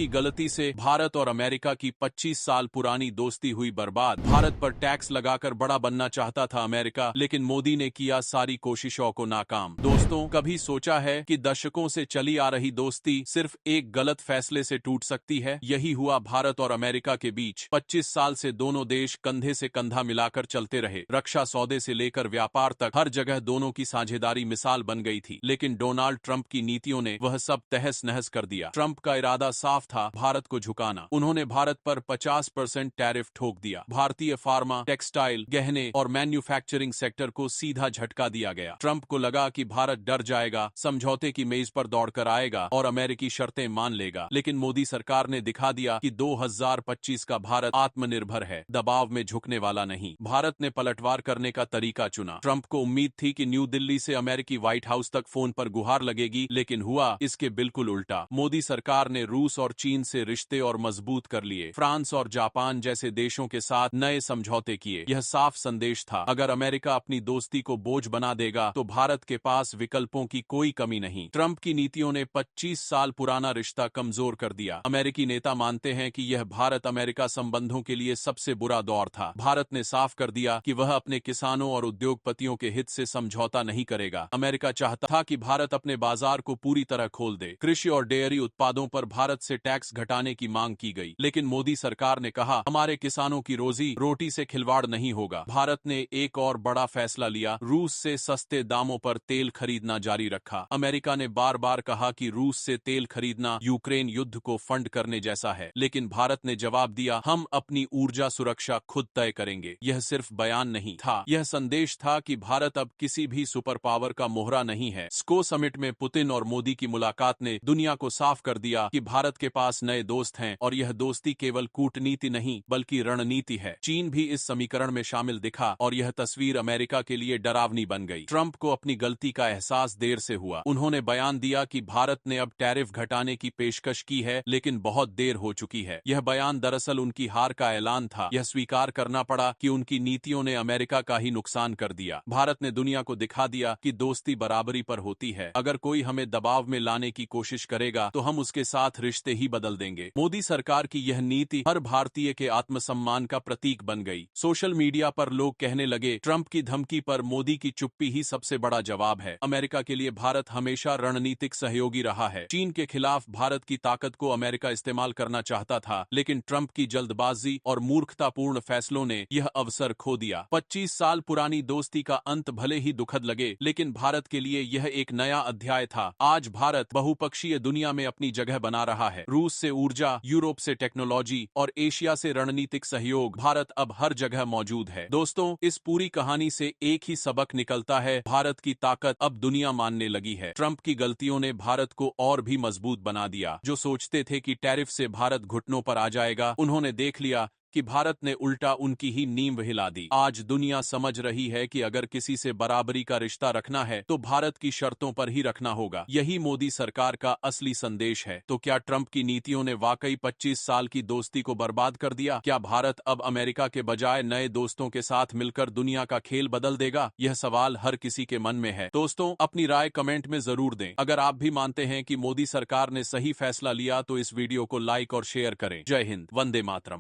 की गलती से भारत और अमेरिका की 25 साल पुरानी दोस्ती हुई बर्बाद। भारत पर टैक्स लगाकर बड़ा बनना चाहता था अमेरिका, लेकिन मोदी ने किया सारी कोशिशों को नाकाम। दोस्तों, कभी सोचा है कि दशकों से चली आ रही दोस्ती सिर्फ एक गलत फैसले से टूट सकती है? यही हुआ भारत और अमेरिका के बीच। 25 साल से दोनों देश कंधे से कंधा मिलाकर चलते रहे। रक्षा सौदे से लेकर व्यापार तक हर जगह दोनों की साझेदारी मिसाल बन गई थी। लेकिन डोनाल्ड ट्रंप की नीतियों ने वह सब तहस नहस कर दिया। ट्रंप का इरादा साफ था, भारत को झुकाना। उन्होंने भारत पर 50% टैरिफ ठोक दिया। भारतीय फार्मा, टेक्सटाइल, गहने और मैन्युफैक्चरिंग सेक्टर को सीधा झटका दिया गया। ट्रंप को लगा कि भारत डर जाएगा, समझौते की मेज पर दौड़कर आएगा और अमेरिकी शर्तें मान लेगा। लेकिन मोदी सरकार ने दिखा दिया कि 2025 का भारत आत्मनिर्भर है, दबाव में झुकने वाला नहीं। भारत ने पलटवार करने का तरीका चुना। ट्रंप को उम्मीद थी कि न्यू दिल्ली से अमेरिकी व्हाइट हाउस तक फोन पर गुहार लगेगी, लेकिन हुआ इसके बिल्कुल उल्टा। मोदी सरकार ने रूस और चीन से रिश्ते और मजबूत कर लिए। फ्रांस और जापान जैसे देशों के साथ नए समझौते किए। यह साफ संदेश था, अगर अमेरिका अपनी दोस्ती को बोझ बना देगा तो भारत के पास विकल्पों की कोई कमी नहीं। ट्रंप की नीतियों ने 25 साल पुराना रिश्ता कमजोर कर दिया। अमेरिकी नेता मानते हैं कि यह भारत अमेरिका संबंधों के लिए सबसे बुरा दौर था। भारत ने साफ कर दिया कि वह अपने किसानों और उद्योगपतियों के हित से समझौता नहीं करेगा। अमेरिका चाहता था कि भारत अपने बाजार को पूरी तरह खोल दे। कृषि और डेयरी उत्पादों पर भारत से टैक्स घटाने की मांग की गई, लेकिन मोदी सरकार ने कहा, हमारे किसानों की रोजी रोटी से खिलवाड़ नहीं होगा। भारत ने एक और बड़ा फैसला लिया, रूस से सस्ते दामों पर तेल खरीदना जारी रखा। अमेरिका ने बार बार कहा कि रूस से तेल खरीदना यूक्रेन युद्ध को फंड करने जैसा है, लेकिन भारत ने जवाब दिया, हम अपनी ऊर्जा सुरक्षा खुद तय करेंगे। यह सिर्फ बयान नहीं था, यह संदेश था कि भारत अब किसी भी सुपर पावर का मोहरा नहीं है। स्को समिट में पुतिन और मोदी की मुलाकात ने दुनिया को साफ कर दिया कि भारत के पास नए दोस्त हैं और यह दोस्ती केवल कूटनीति नहीं बल्कि रणनीति है। चीन भी इस समीकरण में शामिल दिखा और यह तस्वीर अमेरिका के लिए डरावनी बन गई। ट्रंप को अपनी गलती का एहसास देर से हुआ। उन्होंने बयान दिया कि भारत ने अब टैरिफ घटाने की पेशकश की है, लेकिन बहुत देर हो चुकी है। यह बयान दरअसल उनकी हार का ऐलान था। यह स्वीकार करना पड़ा कि उनकी नीतियों ने अमेरिका का ही नुकसान कर दिया। भारत ने दुनिया को दिखा दिया कि दोस्ती बराबरी पर होती है। अगर कोई हमें दबाव में लाने की कोशिश करेगा तो हम उसके साथ रिश्ते ही बदल देंगे। मोदी सरकार की यह नीति हर भारतीय के आत्मसम्मान का प्रतीक बन गई। सोशल मीडिया पर लोग कहने लगे, ट्रंप की धमकी पर मोदी की चुप्पी ही सबसे बड़ा जवाब है। अमेरिका के लिए भारत हमेशा रणनीतिक सहयोगी रहा है। चीन के खिलाफ भारत की ताकत को अमेरिका इस्तेमाल करना चाहता था, लेकिन ट्रंप की जल्दबाजी और मूर्खतापूर्ण फैसलों ने यह अवसर खो दिया। 25 साल पुरानी दोस्ती का अंत भले ही दुखद लगे, लेकिन भारत के लिए यह एक नया अध्याय था। आज भारत बहुपक्षीय दुनिया में अपनी जगह बना रहा है। रूस से ऊर्जा, यूरोप से टेक्नोलॉजी और एशिया से रणनीतिक सहयोग, भारत अब हर जगह मौजूद है। दोस्तों, इस पूरी कहानी से एक ही सबक निकलता है, भारत की ताकत अब दुनिया मानने लगी है। ट्रंप की गलतियों ने भारत को और भी मजबूत बना दिया। जो सोचते थे कि टैरिफ से भारत घुटनों पर आ जाएगा, उन्होंने देख लिया कि भारत ने उल्टा उनकी ही नींव हिला दी। आज दुनिया समझ रही है कि अगर किसी से बराबरी का रिश्ता रखना है तो भारत की शर्तों पर ही रखना होगा। यही मोदी सरकार का असली संदेश है। तो क्या ट्रंप की नीतियों ने वाकई 25 साल की दोस्ती को बर्बाद कर दिया? क्या भारत अब अमेरिका के बजाय नए दोस्तों के साथ मिलकर दुनिया का खेल बदल देगा? यह सवाल हर किसी के मन में है। दोस्तों, अपनी राय कमेंट में जरूर दें। अगर आप भी मानते हैं कि मोदी सरकार ने सही फैसला लिया तो इस वीडियो को लाइक और शेयर करें। जय हिंद, वंदे मातरम।